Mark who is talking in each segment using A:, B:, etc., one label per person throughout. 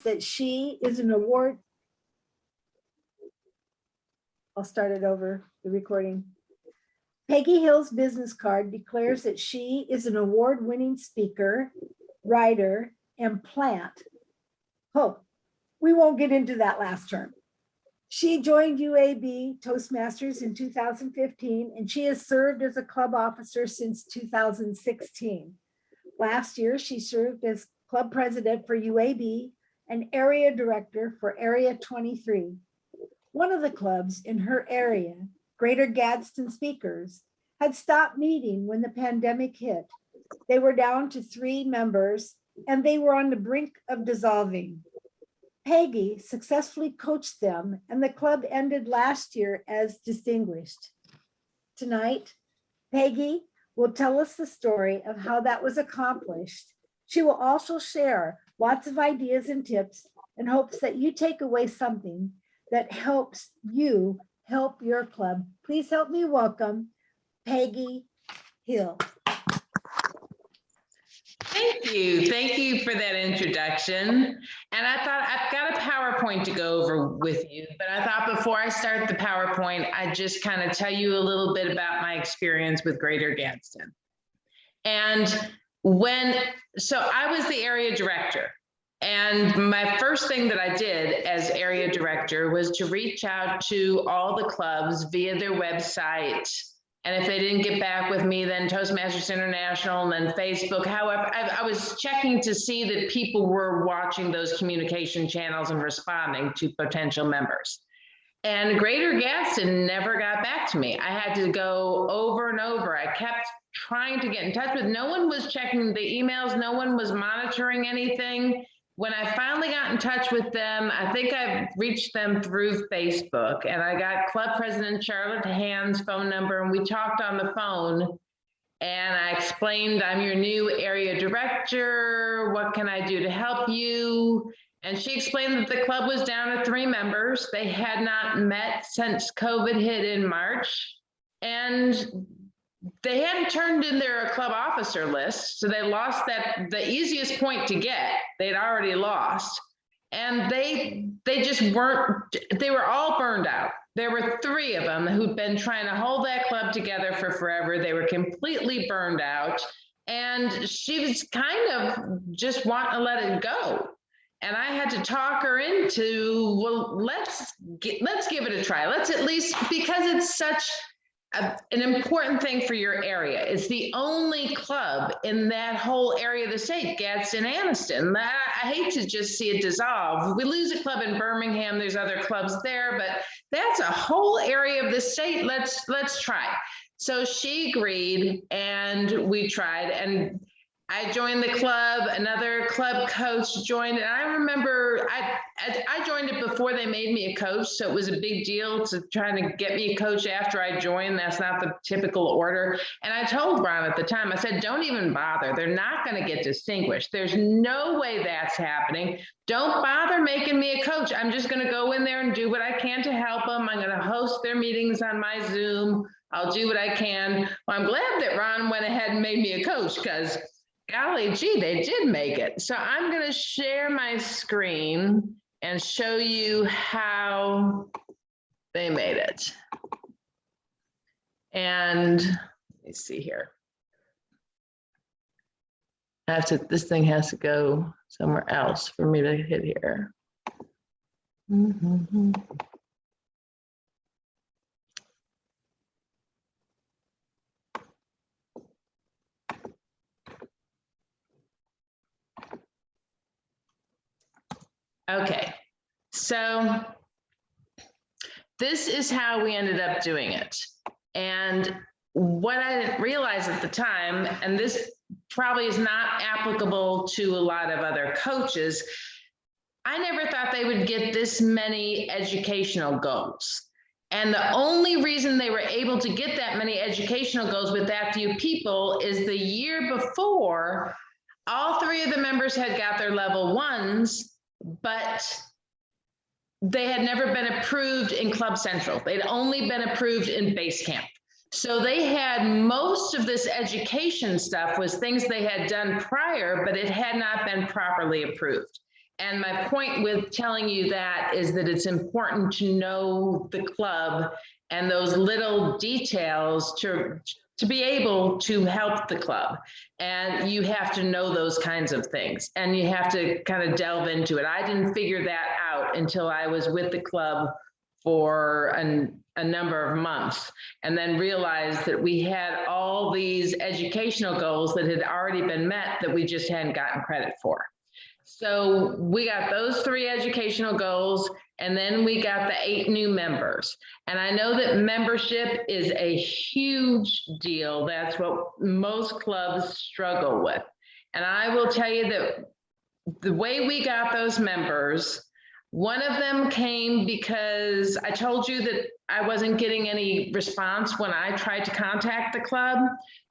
A: that she is an award. I'll start it over, the recording. Peggy Hill's business card declares that she is an award-winning speaker, writer, and plant. Oh, we won't get into that last term. She joined UAB Toastmasters in 2015, and she has served as a club officer since 2016. Last year, she served as club president for UAB and area director for Area 23. One of the clubs in her area, Greater Gadsden Speakers, had stopped meeting when the pandemic hit. They were down to 3 members, and they were on the brink of dissolving. Peggy successfully coached them, and the club ended last year as distinguished. Tonight, Peggy will tell us the story of how that was accomplished. She will also share lots of ideas and tips in hopes that you take away something that helps you help your club. Please help me welcome Peggy Hill.
B: Thank you. Thank you for that introduction. And I thought I've got a PowerPoint to go over with you, but I thought before I start the PowerPoint, I'd just kind of tell you a little bit about my experience with Greater Gadsden. And so I was the area director. And my first thing that I did as area director was to reach out to all the clubs via their website. And if they didn't get back with me, then Toastmasters International and then Facebook. However, I was checking to see that people were watching those communication channels and responding to potential members. And Greater Gadsden never got back to me. I had to go over and over. I kept trying to get in touch with, no one was checking the emails. No one was monitoring anything. When I finally got in touch with them, I think I reached them through Facebook, and I got Club President Charlotte Hand's phone number, and we talked on the phone, and I explained, I'm your new area director. What can I do to help you? And she explained that the club was down to 3 members. They had not met since COVID hit in March, and they hadn't turned in their club officer list, so they lost the easiest point to get. They'd already lost, and they just weren't. They were all burned out. There were 3 of them who'd been trying to hold that club together for forever. They were completely burned out, and she was kind of just wanting to let it go. And I had to talk her into, well, let's give it a try. Let's at least, because it's such an important thing for your area. It's the only club in that whole area of the state, Gadsden, Anniston. I hate to just see it dissolve. We lose a club in Birmingham, there's other clubs there, but that's a whole area of the state. Let's try. So she agreed, and we tried, and I joined the club, another club coach joined, and I remember I joined it before they made me a coach, so it was a big deal to trying to get me a coach after I joined. That's not the typical order. And I told Ron at the time, I said, don't even bother. They're not going to get distinguished. There's no way that's happening. Don't bother making me a coach. I'm just going to go in there and do what I can to help them. I'm going to host their meetings on my Zoom. I'll do what I can. Well, I'm glad that Ron went ahead and made me a coach, because golly gee, they did make it. So I'm going to share my screen and show you how they made it. And let me see here. This thing has to go somewhere else for me to hit here. Okay, so this is how we ended up doing it. And what I didn't realize at the time, and this probably is not applicable to a lot of other coaches, I never thought they would get this many educational goals. And the only reason they were able to get that many educational goals with that few people is the year before, all 3 of the members had got their level 1s, but they had never been approved in Club Central. They'd only been approved in Base Camp. So they had most of this education stuff was things they had done prior, but it had not been properly approved. And my point with telling you that is that it's important to know the club and those little details to be able to help the club. And you have to know those kinds of things, and you have to kind of delve into it. I didn't figure that out until I was with the club for a number of months, and then realized that we had all these educational goals that had already been met that we just hadn't gotten credit for. So we got those 3 educational goals, and then we got the 8 new members. And I know that membership is a huge deal. That's what most clubs struggle with. And I will tell you that the way we got those members, one of them came because I told you that I wasn't getting any response when I tried to contact the club.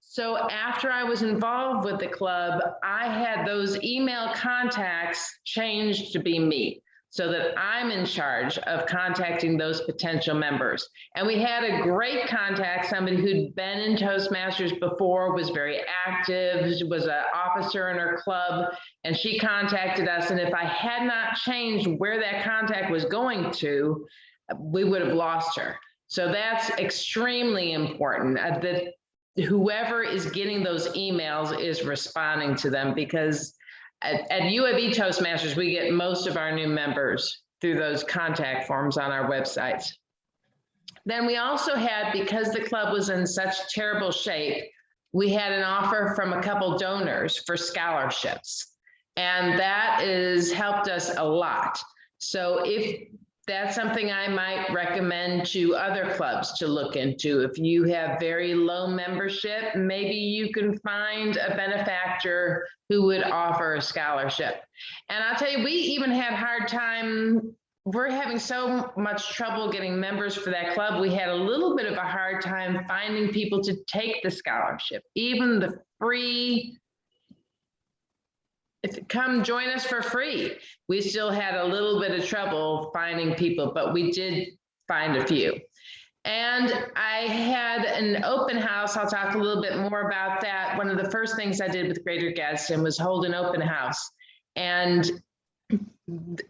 B: So after I was involved with the club, I had those email contacts changed to be me, so that I'm in charge of contacting those potential members. And we had a great contact, somebody who'd been in Toastmasters before, was very active, was an officer in her club, and she contacted us. And if I had not changed where that contact was going to, we would have lost her. So that's extremely important, that whoever is getting those emails is responding to them, because at UAB Toastmasters, we get most of our new members through those contact forms on our websites. Then we also had, because the club was in such terrible shape, we had an offer from a couple donors for scholarships, and that has helped us a lot. So if that's something I might recommend to other clubs to look into. If you have very low membership, maybe you can find a benefactor who would offer a scholarship. And I'll tell you, we even had a hard time. We're having so much trouble getting members for that club. We had a little bit of a hard time finding people to take the scholarship, even the free. Come join us for free. We still had a little bit of trouble finding people, but we did find a few. And I had an open house. I'll talk a little bit more about that. One of the first things I did with Greater Gadsden was hold an open house. And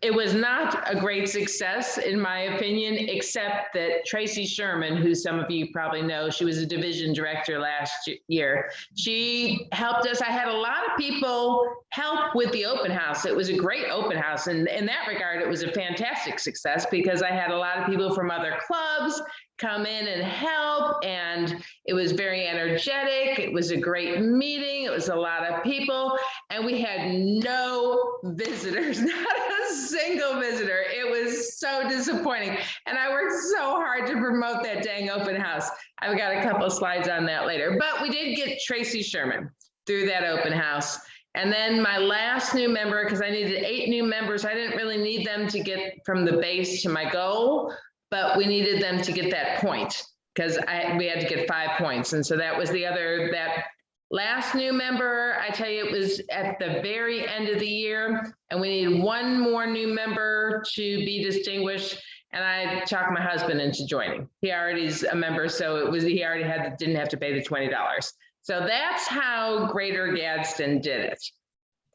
B: it was not a great success, in my opinion, except that Tracy Sherman, who some of you probably know, she was a division director last year. She helped us. I had a lot of people help with the open house. It was a great open house. And in that regard, it was a fantastic success, because I had a lot of people from other clubs come in and help, and it was very energetic. It was a great meeting. It was a lot of people, and we had no visitors, not a single visitor. It was so disappointing, and I worked so hard to promote that dang open house. I've got a couple of slides on that later, but we did get Tracy Sherman through that open house. And then my last new member, because I needed 8 new members, I didn't really need them to get from the base to my goal, but we needed them to get that point, because we had to get 5 points. And so that was that last new member. I tell you, it was at the very end of the year, and we needed 1 more new member to be distinguished. And I talked my husband into joining. He already is a member, so he already didn't have to pay the $20. So that's how Greater Gadsden did it.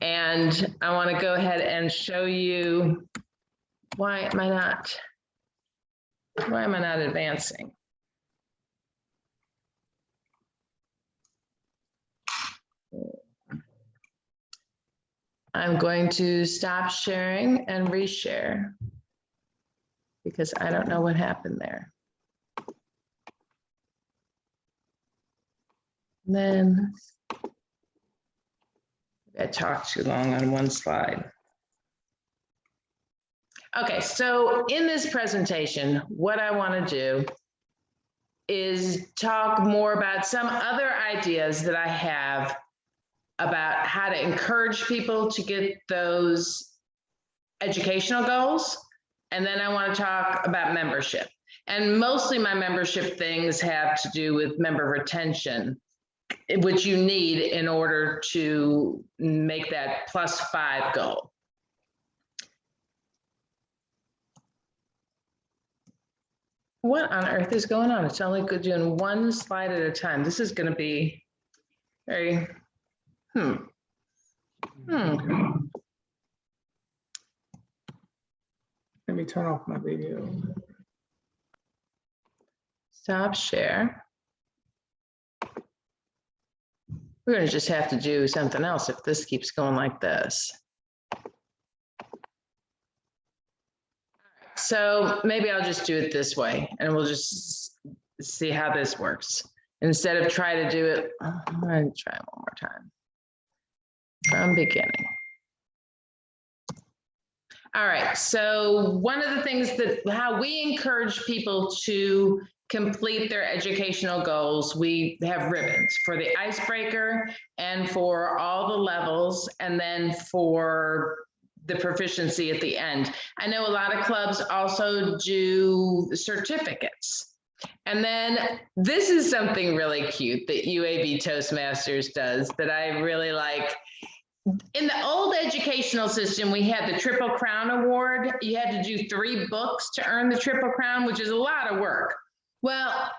B: And I want to go ahead and show you why am I not advancing? I'm going to stop sharing and reshare, because I don't know what happened there. And then I talked too long on one slide. Okay, so in this presentation, what I want to do is talk more about some other ideas that I have about how to encourage people to get those educational goals. And then I want to talk about membership. And mostly my membership things have to do with member retention, which you need in order to make that +5 goal. What on earth is going on? It's only good doing 1 slide at a time. This is going to be very,
C: me turn off my video.
B: Stop share. We're going to just have to do something else if this keeps going like this. So maybe I'll just do it this way and we'll just see how this works. Instead of try to do it, I'm going to try it one more time. From beginning. All right, so one of the things that how we encourage people to complete their educational goals, we have ribbons for the icebreaker and for all the levels, and then for the proficiency at the end. I know a lot of clubs also do certificates. And then this is something really cute that UAB Toastmasters does that I really like. In the old educational system, we had the Triple Crown Award. You had to do 3 books to earn the Triple Crown, which is a lot of work. Well,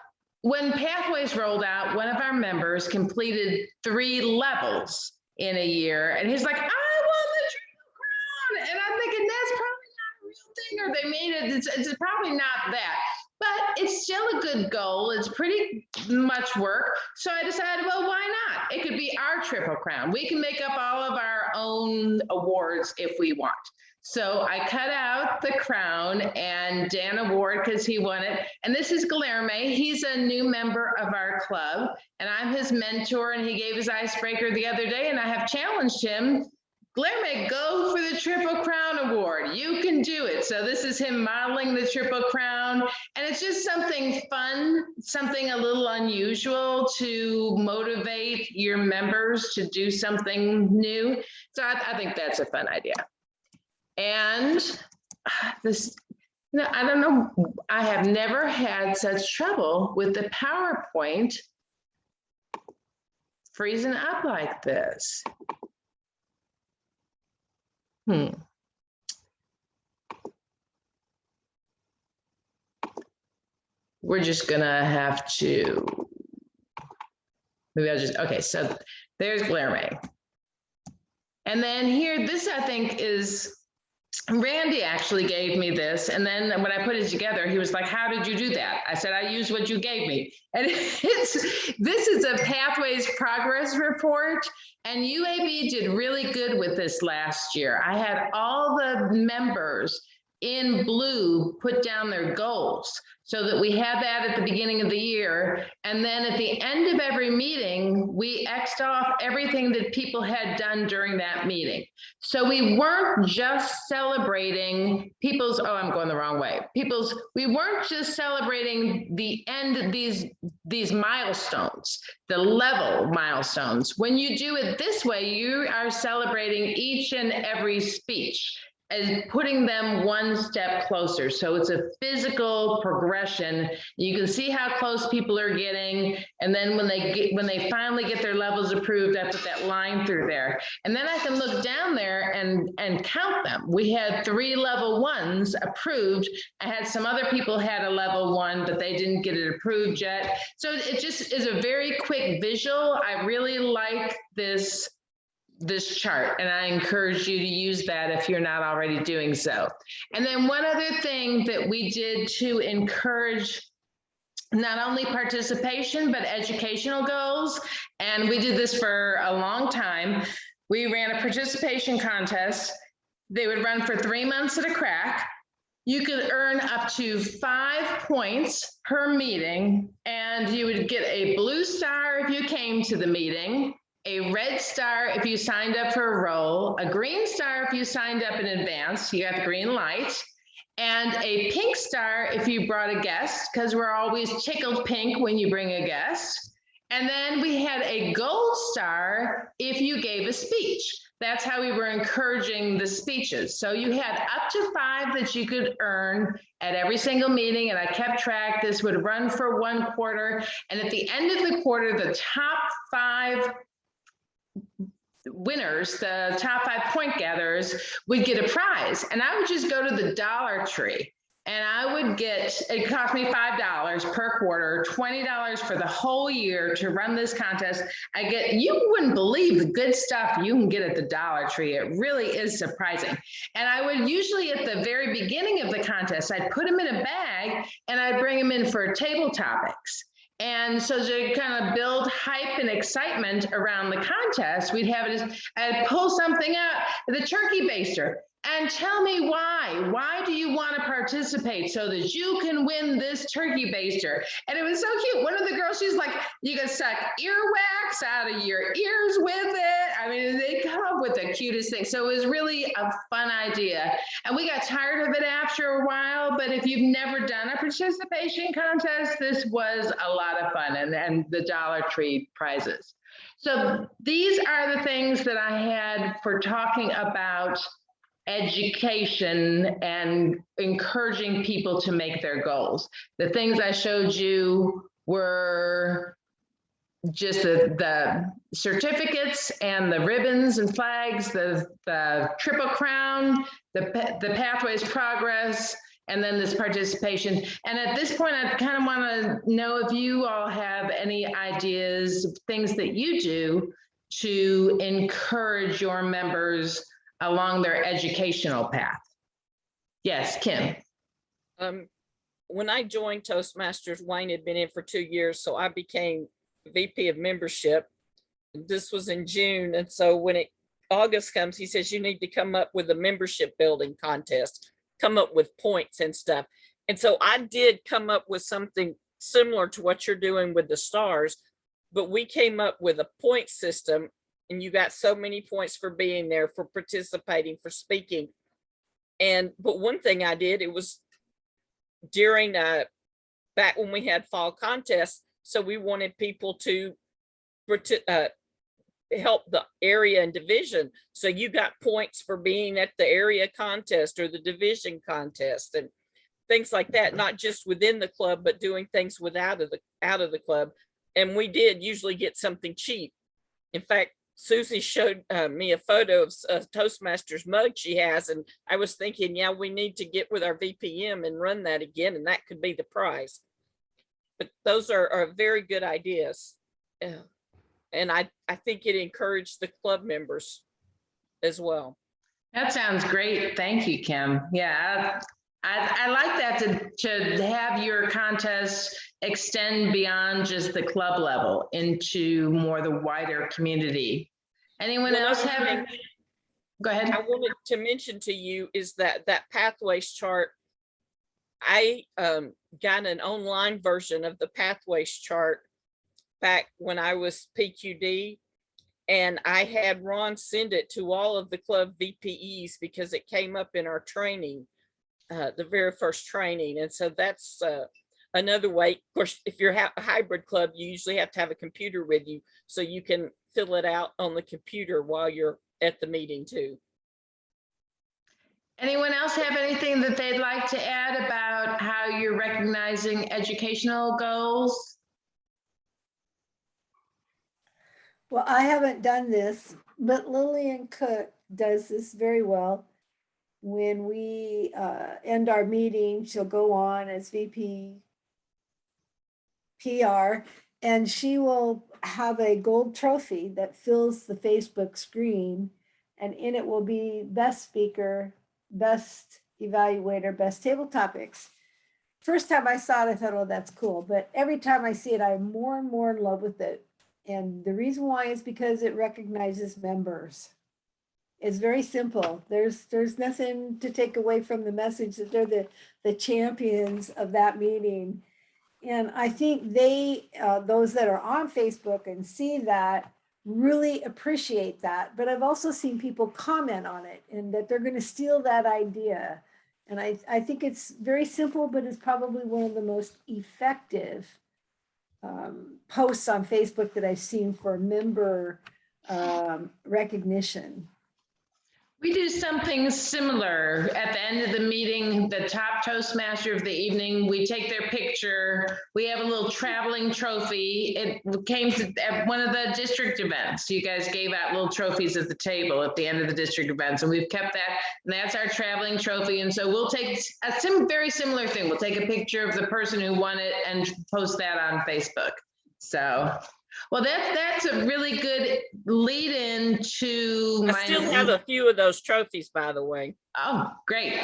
B: when Pathways rolled out, one of our members completed 3 levels in a year, and he's like, I won the Triple Crown. And I'm thinking, that's probably not a real thing, or they made it, it's probably not that. But it's still a good goal. It's pretty much work. So I decided, well, why not? It could be our Triple Crown. We can make up all of our own awards if we want. So I cut out the crown and Dan Award because he won it. And this is Guilherme. He's a new member of our club and I'm his mentor, and he gave his icebreaker the other day, and I have challenged him. Guilherme, go for the Triple Crown Award. You can do it. So this is him modeling the Triple Crown. And it's just something fun, something a little unusual to motivate your members to do something new. So I think that's a fun idea. And this, I don't know, I have never had such trouble with the PowerPoint freezing up like this. We're just gonna have to, maybe I'll just, okay, so there's Guilherme. And then here, this I think is, Randy actually gave me this, and then when I put it together, he was like, how did you do that? I said, I used what you gave me. And this is a Pathways Progress Report, and UAB did really good with this last year. I had all the members in blue put down their goals so that we had that at the beginning of the year. And then at the end of every meeting, we X'd off everything that people had done during that meeting. So we weren't just celebrating people's, oh, I'm going the wrong way. We weren't just celebrating the end of these milestones, the level milestones. When you do it this way, you are celebrating each and every speech and putting them one step closer. So it's a physical progression. You can see how close people are getting. And then when they finally get their levels approved, I put that line through there. And then I can look down there and count them. We had 3 level 1s approved. I had some other people had a level 1, but they didn't get it approved yet. So it just is a very quick visual. I really like this chart, and I encourage you to use that if you're not already doing so. And then one other thing that we did to encourage not only participation, but educational goals, and we did this for a long time. We ran a participation contest. They would run for 3 months at a crack. You could earn up to 5 points per meeting, and you would get a blue star if you came to the meeting, a red star if you signed up for a role, a green star if you signed up in advance, you got the green light, and a pink star if you brought a guest, because we're always tickled pink when you bring a guest. And then we had a gold star if you gave a speech. That's how we were encouraging the speeches. So you had up to 5 that you could earn at every single meeting, and I kept track. This would run for 1 quarter, and at the end of the quarter, the top 5 winners, the top 5 point gatherers, would get a prize. And I would just go to the Dollar Tree And I would get, it cost me $5 per quarter, $20 for the whole year to run this contest. You wouldn't believe the good stuff you can get at the Dollar Tree. It really is surprising. And I would usually at the very beginning of the contest, I'd put them in a bag and I'd bring them in for table topics. And so to kind of build hype and excitement around the contest, we'd have it as, I'd pull something out, the turkey baster. And tell me why. Why do you want to participate so that you can win this turkey baster? And it was so cute. One of the girls, she's like, you can suck earwax out of your ears with it. I mean, they come up with the cutest thing. So it was really a fun idea. And we got tired of it after a while, but if you've never done a participation contest, this was a lot of fun, and the Dollar Tree prizes. So these are the things that I had for talking about education and encouraging people to make their goals. The things I showed you were just the certificates and the ribbons and flags, the Triple Crown, the Pathways Progress, and then this participation. And at this point, I kind of want to know if you all have any ideas, things that you do to encourage your members along their educational path. Yes, Kim.
C: When I joined Toastmasters, Wayne had been in for 2 years, so I became VP of membership. This was in June, and so when August comes, he says you need to come up with a membership building contest, come up with points and stuff. And so I did come up with something similar to what you're doing with the stars, but we came up with a point system. And you got so many points for being there, for participating, for speaking. But one thing I did, it was during back when we had fall contests. So we wanted people to help the area and division. So you got points for being at the area contest or the division contest and things like that, not just within the club, but doing things out of the club. And we did usually get something cheap. In fact, Susie showed me a photo of a Toastmasters mug she has, and I was thinking, yeah, we need to get with our VPM and run that again, and that could be the prize. But those are very good ideas. And I think it encouraged the club members as well.
B: That sounds great. Thank you, Kim. Yeah, I like that to have your contest extend beyond just the club level into more the wider community. Anyone else have? Go ahead.
C: I wanted to mention to you is that pathways chart, I got an online version of the pathways chart back when I was PQD, and I had Ron send it to all of the club VPEs because it came up in our training, the very first training. And so that's another way. Of course, if you're a hybrid club, you usually have to have a computer with you so you can fill it out on the computer while you're at the meeting too.
B: Anyone else have anything that they'd like to add about how you're recognizing educational goals?
A: Well, I haven't done this, but Lillian Cook does this very well. When we end our meeting, she'll go on as VP PR, and she will have a gold trophy that fills the Facebook screen, and in it will be best speaker, best evaluator, best table topics. First time I saw it, I thought, oh, that's cool. But every time I see it, I'm more and more in love with it. And the reason why is because it recognizes members. It's very simple. There's nothing to take away from the message that they're the champions of that meeting. And I think those that are on Facebook and see that really appreciate that. But I've also seen people comment on it and that they're going to steal that idea. And I think it's very simple, but it's probably one of the most effective posts on Facebook that I've seen for member recognition.
B: We do something similar at the end of the meeting, the top Toastmaster of the evening, we take their picture. We have a little traveling trophy. It came to at one of the district events. You guys gave out little trophies at the table at the end of the district events, and we've kept that. And that's our traveling trophy. And so we'll take a very similar thing. We'll take a picture of the person who won it and post that on Facebook. So, well, that's a really good lead in to
C: I still have a few of those trophies, by the way.
B: Oh, great.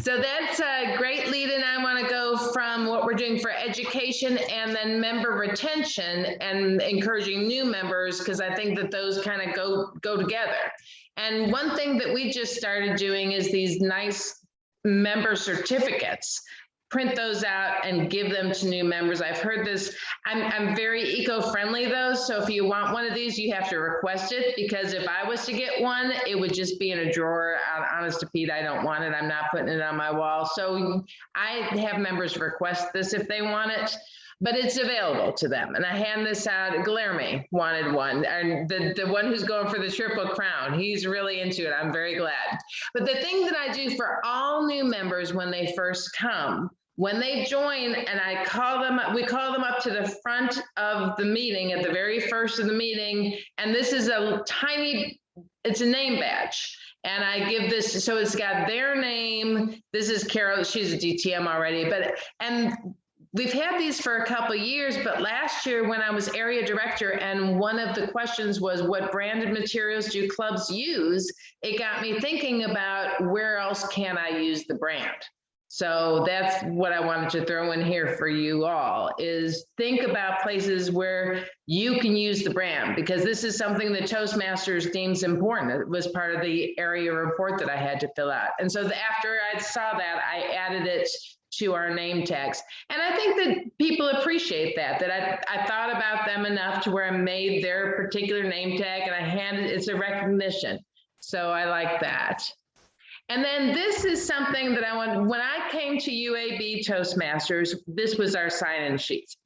B: So that's a great lead in. I want to go from what we're doing for education and then member retention and encouraging new members, because I think that those kind of go together. And one thing that we just started doing is these nice member certificates. Print those out and give them to new members. I've heard this. I'm very eco-friendly though. So if you want one of these, you have to request it, because if I was to get one, it would just be in a drawer. Honest to Pete, I don't want it. I'm not putting it on my wall. So I have members request this if they want it, but it's available to them. And I hand this out. Guilherme wanted one, and the one who's going for the Triple Crown, he's really into it. I'm very glad. But the thing that I do for all new members when they first come, when they join and I call them, we call them up to the front of the meeting at the very first of the meeting. And this is a tiny, it's a name badge. And I give this, so it's got their name. This is Carol, she's a DTM already, and we've had these for a couple of years, but last year when I was area director and one of the questions was, what branded materials do clubs use? It got me thinking about where else can I use the brand? So that's what I wanted to throw in here for you all, is think about places where you can use the brand, because this is something that Toastmasters deems important. It was part of the area report that I had to fill out. And so after I saw that, I added it to our name tags. And I think that people appreciate that I thought about them enough to where I made their particular name tag and I handed, it's a recognition. So I like that. And then this is something that I want, when I came to UAB Toastmasters, this was our sign-in sheets.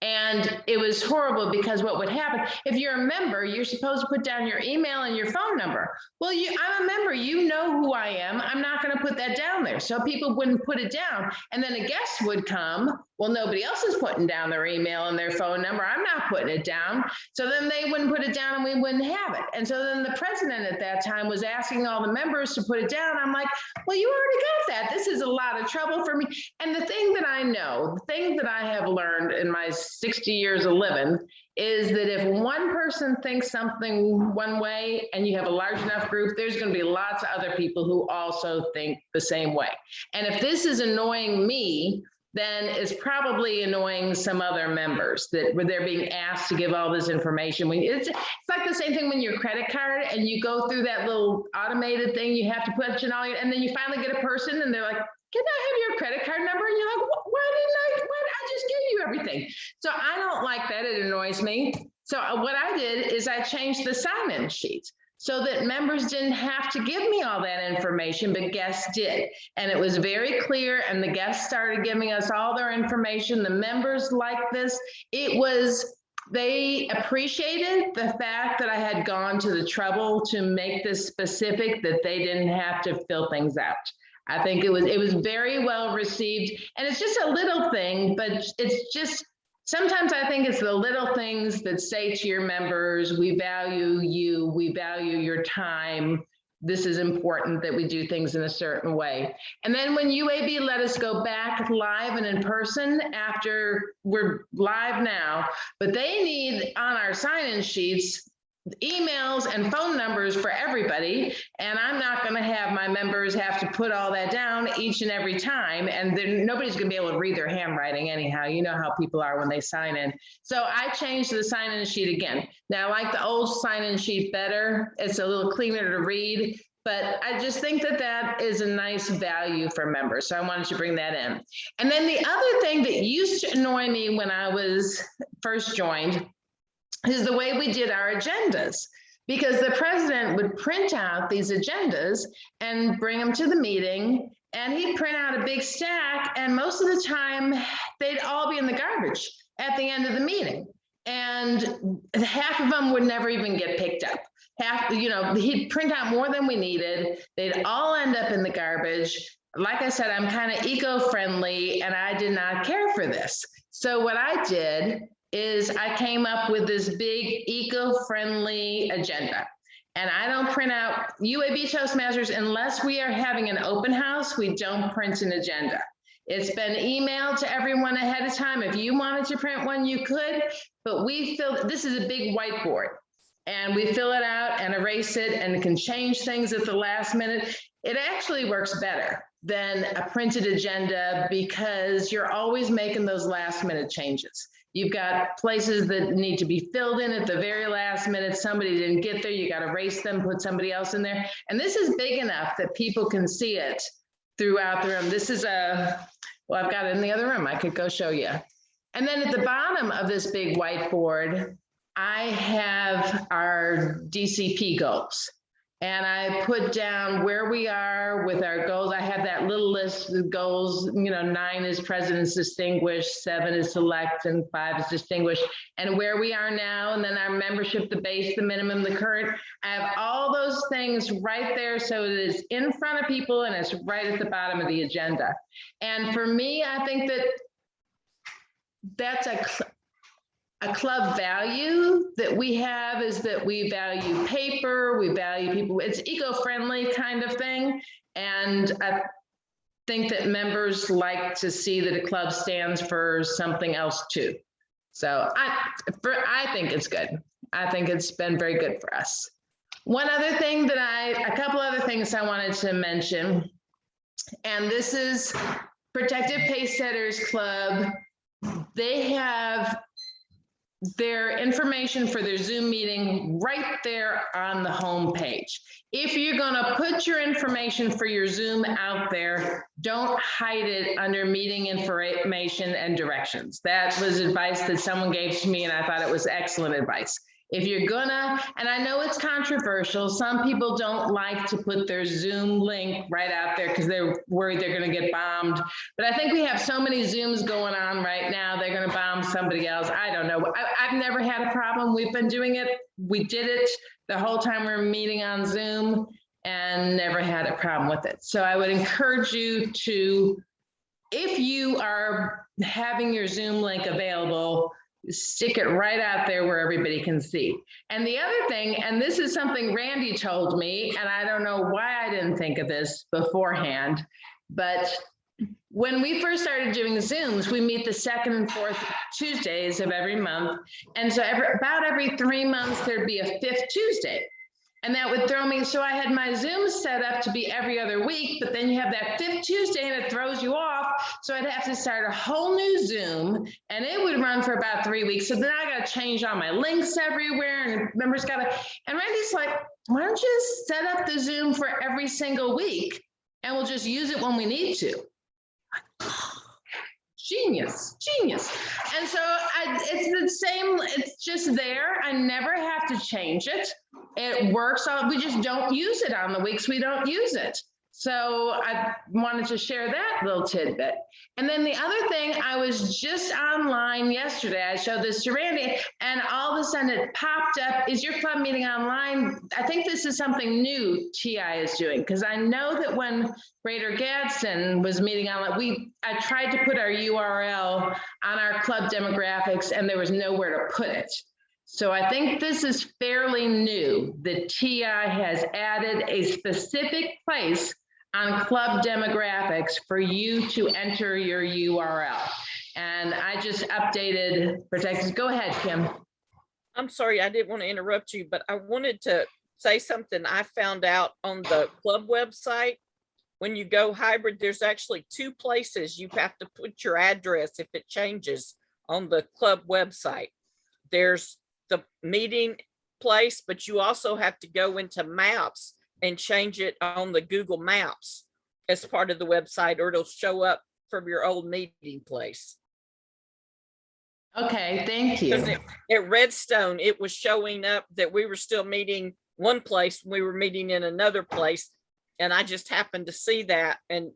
B: And it was horrible, because what would happen, if you're a member, you're supposed to put down your email and your phone number. Well, I'm a member, you know who I am. I'm not going to put that down there. So people wouldn't put it down. And then a guest would come. Well, nobody else is putting down their email and their phone number. I'm not putting it down. So then they wouldn't put it down and we wouldn't have it. And so then the president at that time was asking all the members to put it down. I'm like, well, you already got that. This is a lot of trouble for me. And the thing that I know, the thing that I have learned in my 60 years of living is that if one person thinks something one way and you have a large enough group, there's going to be lots of other people who also think the same way. And if this is annoying me, then it's probably annoying some other members that where they're being asked to give all this information. It's like the same thing when your credit card and you go through that little automated thing, you have to put in all your, and then you finally get a person and they're like, can I have your credit card number? And you're like, why I just gave you everything. So I don't like that, it annoys me. So what I did is I changed the sign-in sheets so that members didn't have to give me all that information, but guests did. And it was very clear, and the guests started giving us all their information. The members liked this. They appreciated the fact that I had gone to the trouble to make this specific, that they didn't have to fill things out. I think it was very well received, and it's just a little thing, but it's just, sometimes I think it's the little things that say to your members, we value you, we value your time. This is important that we do things in a certain way. And then when UAB let us go back live and in person, after we're live now, but they need on our sign-in sheets emails and phone numbers for everybody, and I'm not going to have my members have to put all that down each and every time, and then nobody's going to be able to read their handwriting anyhow. You know how people are when they sign in. So I changed the sign-in sheet again. Now, I like the old sign-in sheet better. It's a little cleaner to read, but I just think that that is a nice value for members. So I wanted to bring that in. And then the other thing that used to annoy me when I was first joined is the way we did our agendas, because the president would print out these agendas and bring them to the meeting, and he'd print out a big stack, and most of the time they'd all be in the garbage at the end of the meeting, and half of them would never even get picked up. have, he'd print out more than we needed. They'd all end up in the garbage. Like I said, I'm kind of eco-friendly and I did not care for this. So what I did is I came up with this big eco-friendly agenda. And I don't print out UAB Toastmasters unless we are having an open house, we don't print an agenda. It's been emailed to everyone ahead of time. If you wanted to print one, you could, but this is a big whiteboard. And we fill it out and erase it and can change things at the last minute. It actually works better than a printed agenda because you're always making those last minute changes. You've got places that need to be filled in at the very last minute. Somebody didn't get there. You got to erase them, put somebody else in there. And this is big enough that people can see it throughout the room. This is well, I've got it in the other room. I could go show you. And then at the bottom of this big whiteboard, I have our DCP goals. And I put down where we are with our goals. I have that little list of goals, 9 is President's Distinguished, 7 is Select, and 5 is Distinguished, and where we are now, and then our membership, the base, the minimum, the current. I have all those things right there so it is in front of people and it's right at the bottom of the agenda. And for me, I think that that's a club value that we have is that we value paper, we value people. It's eco-friendly kind of thing. And I think that members like to see that a club stands for something else too. So I think it's good. I think it's been very good for us. One other thing a couple other things I wanted to mention, and this is Protective Pacesetters Club. They have their information for their Zoom meeting right there on the home page. If you're going to put your information for your Zoom out there, don't hide it under meeting information and directions. That was advice that someone gave to me, and I thought it was excellent advice. If you're gonna, and I know it's controversial, some people don't like to put their Zoom link right out there because they're worried they're gonna get bombed. But I think we have so many Zooms going on right now, they're gonna bomb somebody else. I don't know. I've never had a problem. We've been doing it. We did it the whole time we were meeting on Zoom and never had a problem with it. So I would encourage you to, if you are having your Zoom link available, stick it right out there where everybody can see. And the other thing, and this is something Randy told me, and I don't know why I didn't think of this beforehand, but when we first started doing Zooms, we meet the 2nd and 4th Tuesdays of every month. And so about every 3 months, there'd be a 5th Tuesday. And that would throw me, so I had my Zoom set up to be every other week, but then you have that 5th Tuesday and it throws you off. So I'd have to start a whole new Zoom and it would run for about 3 weeks. So then I got to change all my links everywhere and members got to, and Randy's like, why don't you just set up the Zoom for every single week and we'll just use it when we need to. Genius. And so it's the same, it's just there. I never have to change it. It works on, we just don't use it on the weeks we don't use it. So I wanted to share that little tidbit. And then the other thing, I was just online yesterday, I showed this to Randy, and all of a sudden it popped up, is your club meeting online? I think this is something new TI is doing, because I know that when Greater Gadsden was meeting online, I tried to put our URL on our club demographics and there was nowhere to put it. So I think this is fairly new. The TI has added a specific place on club demographics for you to enter your URL. And I just updated protected. Go ahead, Kim.
C: I'm sorry, I didn't want to interrupt you, but I wanted to say something I found out on the club website. When you go hybrid, there's actually 2 places you have to put your address if it changes on the club website. There's the meeting place, but you also have to go into maps and change it on the Google Maps as part of the website, or it'll show up from your old meeting place.
B: Okay, thank you.
C: At Redstone, it was showing up that we were still meeting one place, we were meeting in another place. And I just happened to see that and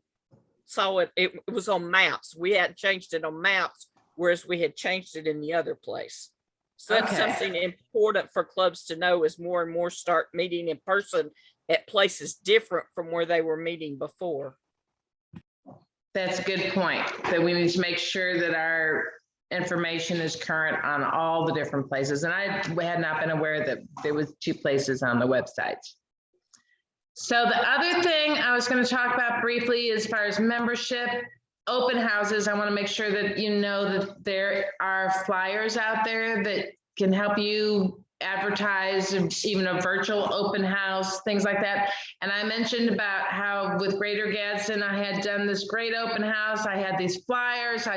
C: saw it. It was on maps. We hadn't changed it on maps, whereas we had changed it in the other place. So that's
B: Okay.
C: something important for clubs to know as more and more start meeting in person at places different from where they were meeting before.
B: That's a good point, that we need to make sure that our information is current on all the different places. And I had not been aware that there was 2 places on the website. So the other thing I was going to talk about briefly as far as membership, open houses, I want to make sure that you know that there are flyers out there that can help you advertise, even a virtual open house, things like that. And I mentioned about how with Greater Gadsden, I had done this great open house. I had these flyers.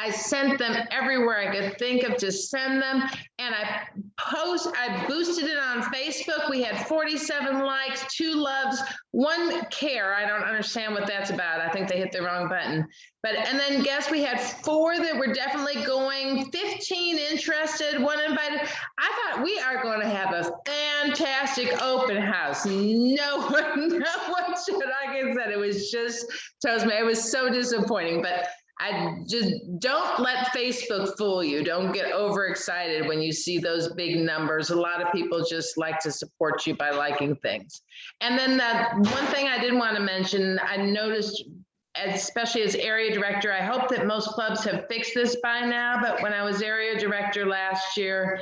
B: I sent them everywhere I could think of to send them. And I boosted it on Facebook. We had 47 likes, 2 loves, 1 care. I don't understand what that's about. I think they hit the wrong button. And then guess we had 4 that were definitely going, 15 interested, 1 invited. I thought we are going to have a fantastic open house. No one should I get that. It was just Toastmasters. It was so disappointing, but I just don't let Facebook fool you. Don't get overexcited when you see those big numbers. A lot of people just like to support you by liking things. And then that one thing I did want to mention, I noticed, especially as area director, I hope that most clubs have fixed this by now, but when I was area director last year,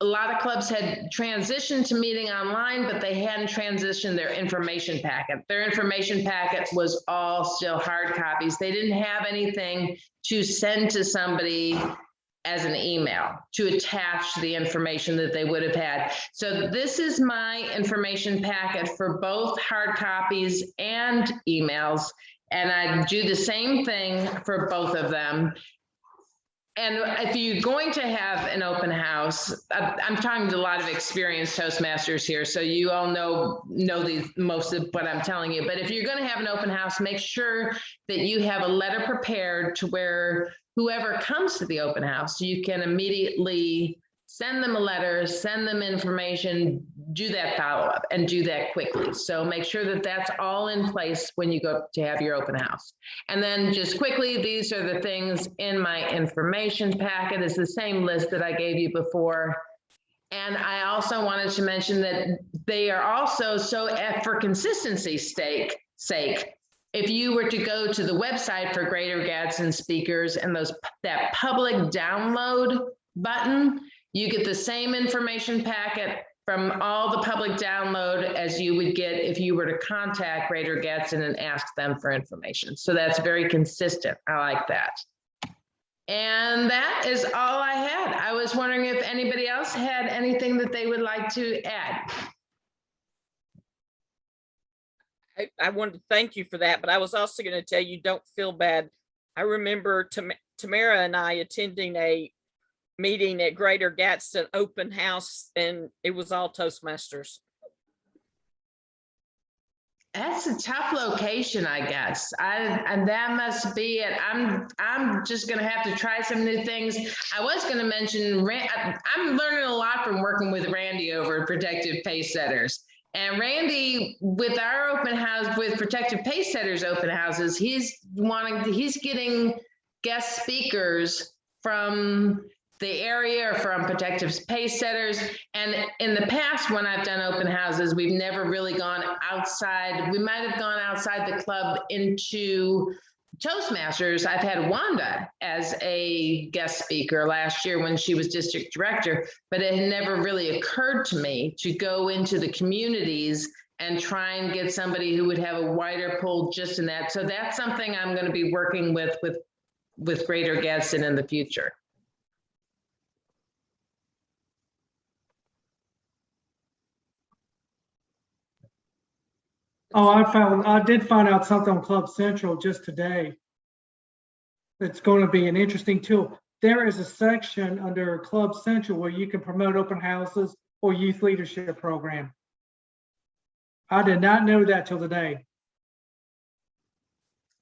B: a lot of clubs had transitioned to meeting online, but they hadn't transitioned their information packet. Their information packet was all still hard copies. They didn't have anything to send to somebody as an email to attach the information that they would have had. So this is my information packet for both hard copies and emails. And I do the same thing for both of them. And if you're going to have an open house, I'm talking to a lot of experienced Toastmasters here, so you all know most of what I'm telling you. But if you're going to have an open house, make sure that you have a letter prepared to where whoever comes to the open house, you can immediately send them a letter, send them information, do that follow-up and do that quickly. So make sure that that's all in place when you go to have your open house. And then just quickly, these are the things in my information packet. It's the same list that I gave you before. And I also wanted to mention that they are also, so for consistency's sake, if you were to go to the website for Greater Gadsden speakers and that public download button, you get the same information packet from all the public download as you would get if you were to contact Greater Gadsden and ask them for information. So that's very consistent. I like that. And that is all I had. I was wondering if anybody else had anything that they would like to add.
C: I wanted to thank you for that, but I was also going to tell you, don't feel bad. I remember Tamara and I attending a meeting at Greater Gadsden open house, and it was all Toastmasters.
B: That's a tough location, I guess. And that must be it. I'm just gonna have to try some new things. I was gonna mention, I'm learning a lot from working with Randy over at Protective Pace Setters. And Randy, with our open house, with Protective Pace Setters open houses, he's getting guest speakers from the area or from Protective Pace Setters. And in the past, when I've done open houses, we've never really gone outside. We might have gone outside the club into Toastmasters. I've had Wanda as a guest speaker last year when she was district director, but it had never really occurred to me to go into the communities and try and get somebody who would have a wider pull just in that. So that's something I'm going to be working with Greater Gadsden in the future.
D: Oh, I did find out something on Club Central just today. It's going to be an interesting tool. There is a section under Club Central where you can promote open houses or youth leadership program. I did not know that till today.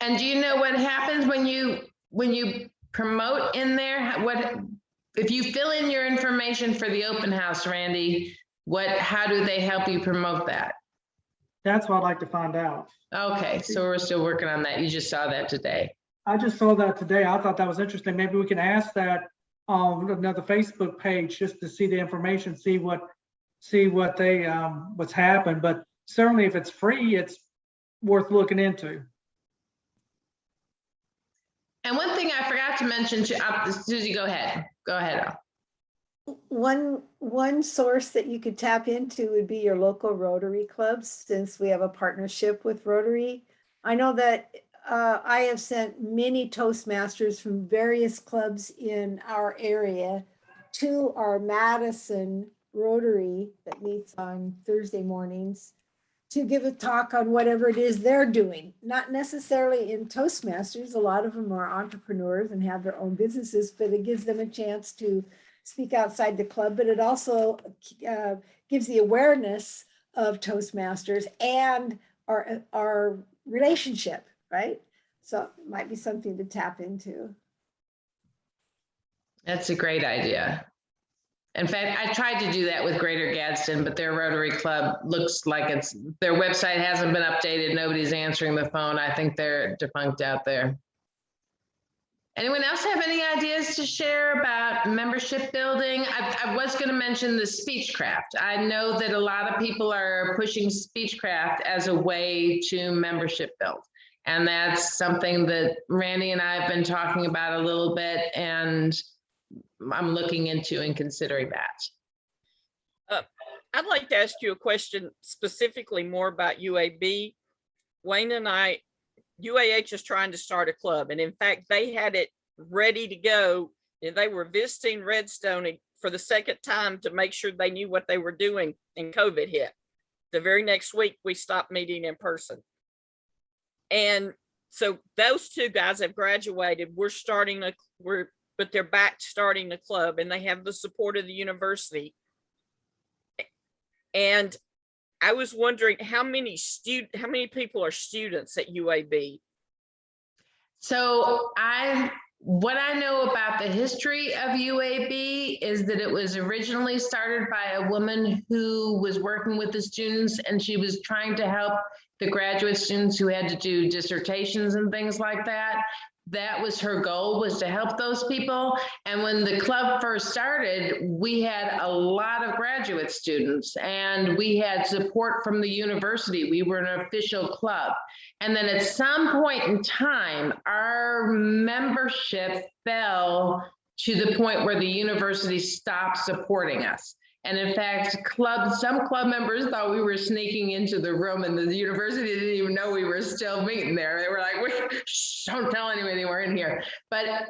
B: And do you know what happens when you promote in there? What if you fill in your information for the open house, Randy? How do they help you promote that?
D: That's what I'd like to find out.
B: Okay, so we're still working on that. You just saw that today.
D: I just saw that today. I thought that was interesting. Maybe we can ask that on another Facebook page just to see the information, see what they, what's happened. But certainly if it's free, it's worth looking into.
B: And one thing I forgot to mention to Susie, go ahead. Go ahead. Al.
A: One source that you could tap into would be your local Rotary clubs, since we have a partnership with Rotary. I know that I have sent many Toastmasters from various clubs in our area to our Madison Rotary that meets on Thursday mornings to give a talk on whatever it is they're doing. Not necessarily in Toastmasters. A lot of them are entrepreneurs and have their own businesses, but it gives them a chance to speak outside the club, but it also gives the awareness of Toastmasters and our relationship, right? So it might be something to tap into.
B: That's a great idea. In fact, I tried to do that with Greater Gadsden, but their Rotary Club looks like their website hasn't been updated. Nobody's answering the phone. I think they're defunct out there. Anyone else have any ideas to share about membership building? I was going to mention the Speechcraft. I know that a lot of people are pushing Speechcraft as a way to membership build. And that's something that Randy and I have been talking about a little bit, and I'm looking into and considering that.
C: I'd like to ask you a question specifically more about UAB. Wayne and UAH is trying to start a club, and in fact, they had it ready to go, and they were visiting Redstone for the second time to make sure they knew what they were doing, and COVID hit. The very next week, we stopped meeting in person. And so those two guys have graduated. But they're back starting the club, and they have the support of the university. And I was wondering how many people are students at UAB?
B: So what I know about the history of UAB is that it was originally started by a woman who was working with the students, and she was trying to help the graduate students who had to do dissertations and things like that. That was her goal, was to help those people. And when the club first started, we had a lot of graduate students, and we had support from the university. We were an official club. And then at some point in time, our membership fell to the point where the university stopped supporting us. And in fact, some club members thought we were sneaking into the room, and the university didn't even know we were still meeting there. They were like, wait, shh, don't tell anybody we're in here. But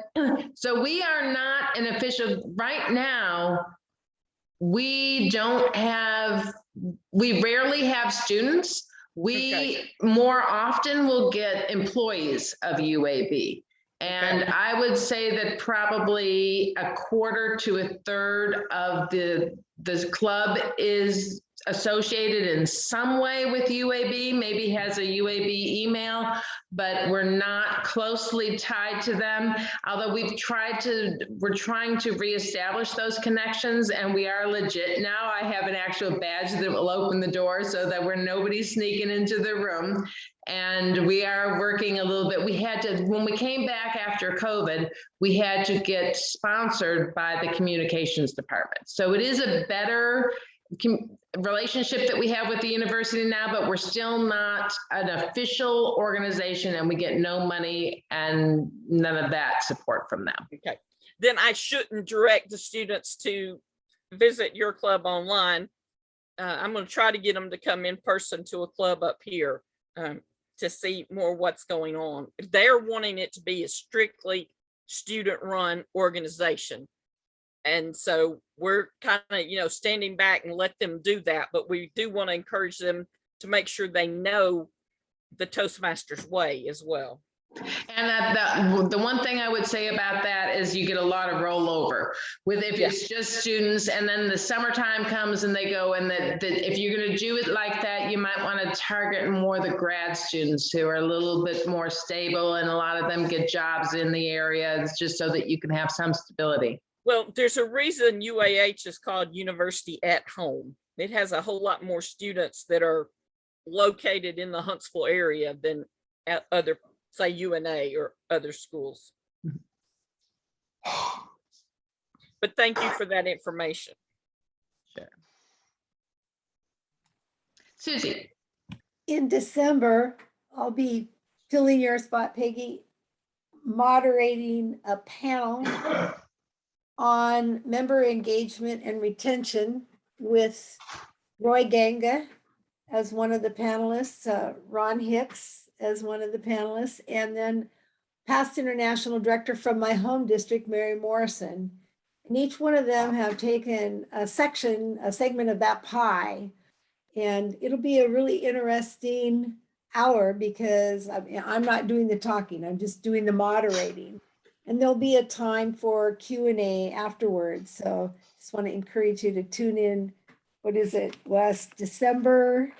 B: so we are not an official, right now, we rarely have students. We more often will get employees of UAB. And I would say that probably a quarter to a third of the club is associated in some way with UAB, maybe has a UAB email, but we're not closely tied to them. Although we're trying to reestablish those connections, and we are legit now. I have an actual badge that will open the door so that nobody's sneaking into the room. And we are working a little bit. We had to, when we came back after COVID, we had to get sponsored by the communications department. So it is a better relationship that we have with the university now, but we're still not an official organization, and we get no money and none of that support from them.
C: Okay. Then I shouldn't direct the students to visit your club online. I'm going to try to get them to come in person to a club up here to see more what's going on. They're wanting it to be a strictly student-run organization. And so we're kind of, standing back and let them do that. But we do want to encourage them to make sure they know the Toastmasters way as well.
B: And the one thing I would say about that is you get a lot of rollover with if it's just students, and then the summertime comes and they go, and if you're going to do it like that, you might want to target more the grad students who are a little bit more stable, and a lot of them get jobs in the area, just so that you can have some stability.
C: Well, there's a reason UAH is called University at Home. It has a whole lot more students that are located in the Huntsville area than at other, say, UNA or other schools. But thank you for that information.
B: Sure. Susie.
A: In December, I'll be filling your spot, Peggy, moderating a panel on member engagement and retention with Roy Ganga as one of the panelists, Ron Hicks as one of the panelists, and then past international director from my home district, Mary Morrison. And each one of them have taken a segment of that pie. And it'll be a really interesting hour because I'm not doing the talking, I'm just doing the moderating. And there'll be a time for Q&A afterwards. So just want to encourage you to tune in. What is it, Wes? December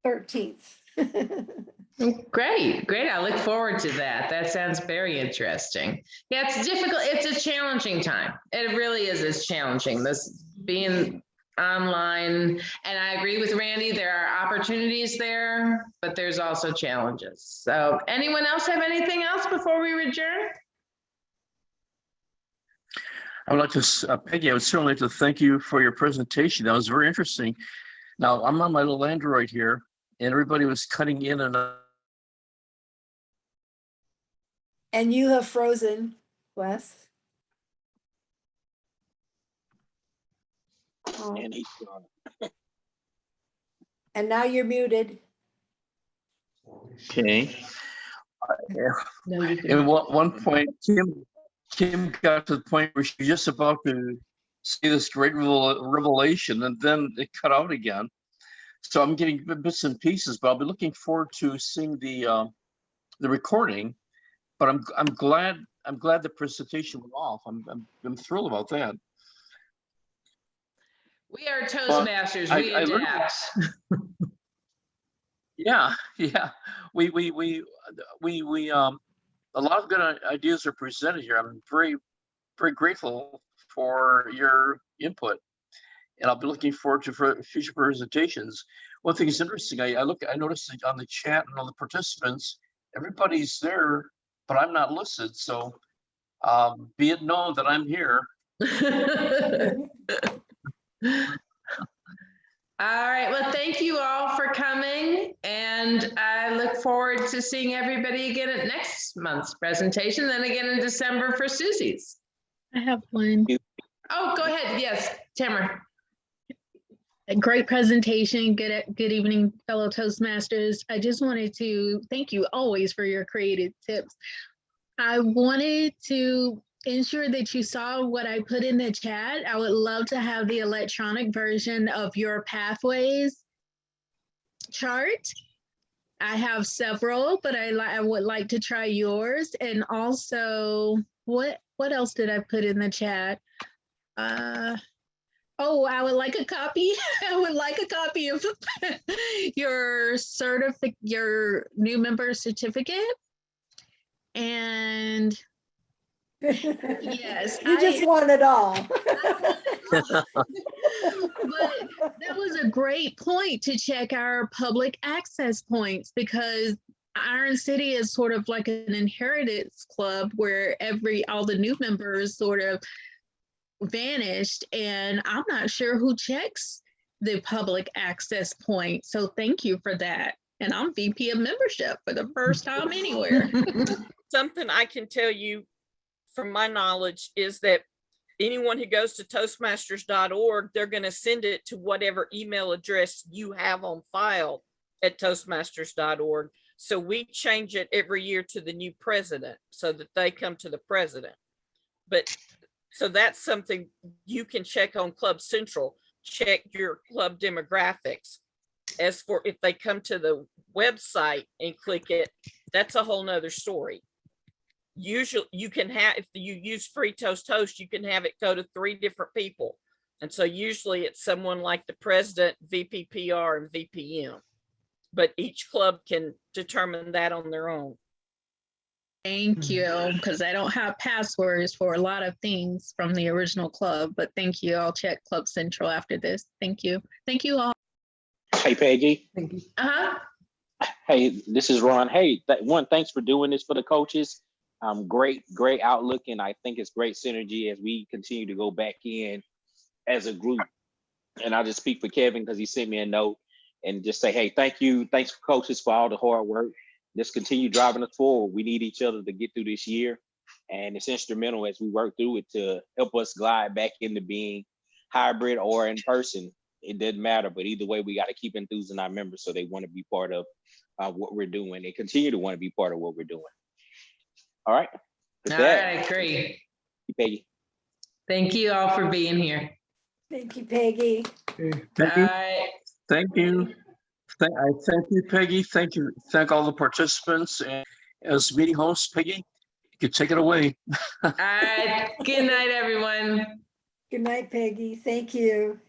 A: 13th.
B: Great, great. I look forward to that. That sounds very interesting. Yeah, it's difficult. It's a challenging time. It really is. It's challenging. This being online, and I agree with Randy. There are opportunities there, but there's also challenges. So, anyone else have anything else before we adjourn?
E: I would like to, Peggy, I would certainly like to thank you for your presentation. That was very interesting. Now, I'm on my little Android here, and everybody was cutting in and out.
A: And you have frozen, Wes. And now you're muted.
E: Okay. At one point, Kim got to the point where she was just about to see this great revelation, and then it cut out again. So I'm getting bits and pieces, but I'll be looking forward to seeing the recording. But I'm glad the presentation went off. I'm thrilled about that.
B: We are Toastmasters. We adapt.
E: Yeah. We a lot of good ideas are presented here. I'm very, very grateful for your input, and I'll be looking forward to future presentations. One thing is interesting. I noticed on the chat and all the participants, everybody's there, but I'm not listed. So be it known that I'm here.
B: All right. Well, thank you all for coming. And I look forward to seeing everybody again at next month's presentation, then again in December for Susie's.
F: I have one.
B: Oh, go ahead. Yes, Tamara.
F: A great presentation. Good evening, fellow Toastmasters. I just wanted to thank you always for your creative tips. I wanted to ensure that you saw what I put in the chat. I would love to have the electronic version of your pathways chart. I have several, but I would like to try yours. And also, what else did I put in the chat? Oh, I would like a copy. I would like a copy of your new member certificate. And yes,
A: You just want it all.
F: But that was a great point to check our public access points, because Iron City is sort of like an inheritance club where all the new members sort of vanished, and I'm not sure who checks the public access point. So thank you for that. And I'm VP of membership for the first time anywhere.
C: Something I can tell you from my knowledge is that anyone who goes to Toastmasters.org, they're going to send it to whatever email address you have on file at Toastmasters.org. So we change it every year to the new president so that they come to the president. But so that's something you can check on Club Central, check your club demographics. As for if they come to the website and click it, that's a whole nother story. Usually you can have, if you use Free Toast, you can have it go to 3 different people. And so usually it's someone like the president, VPPR, and VPM. But each club can determine that on their own.
F: Thank you, because I don't have passwords for a lot of things from the original club, but thank you. I'll check Club Central after this. Thank you. Thank you all.
G: Hey, Peggy.
B: Uh-huh.
G: Hey, this is Ron. Hey, thanks for doing this for the coaches. Great outlook, and I think it's great synergy as we continue to go back in as a group. And I'll just speak for Kevin because he sent me a note and just say, hey, thank you. Thanks, coaches, for all the hard work. Just continue driving us forward. We need each other to get through this year. And it's instrumental as we work through it to help us glide back into being hybrid or in person. It doesn't matter, but either way, we got to keep enthusing our members so they want to be part of what we're doing. They continue to want to be part of what we're doing. All right. With
B: All
G: that,
B: right, great.
G: Peggy.
B: Thank you all for being here.
A: Thank you, Peggy.
E: Peggy,
B: All right.
E: thank you. I thank you, Peggy. Thank you. Thank all the participants. And as meeting host, Peggy, you can take it away.
B: All right. Good night, everyone.
A: Good night, Peggy. Thank you.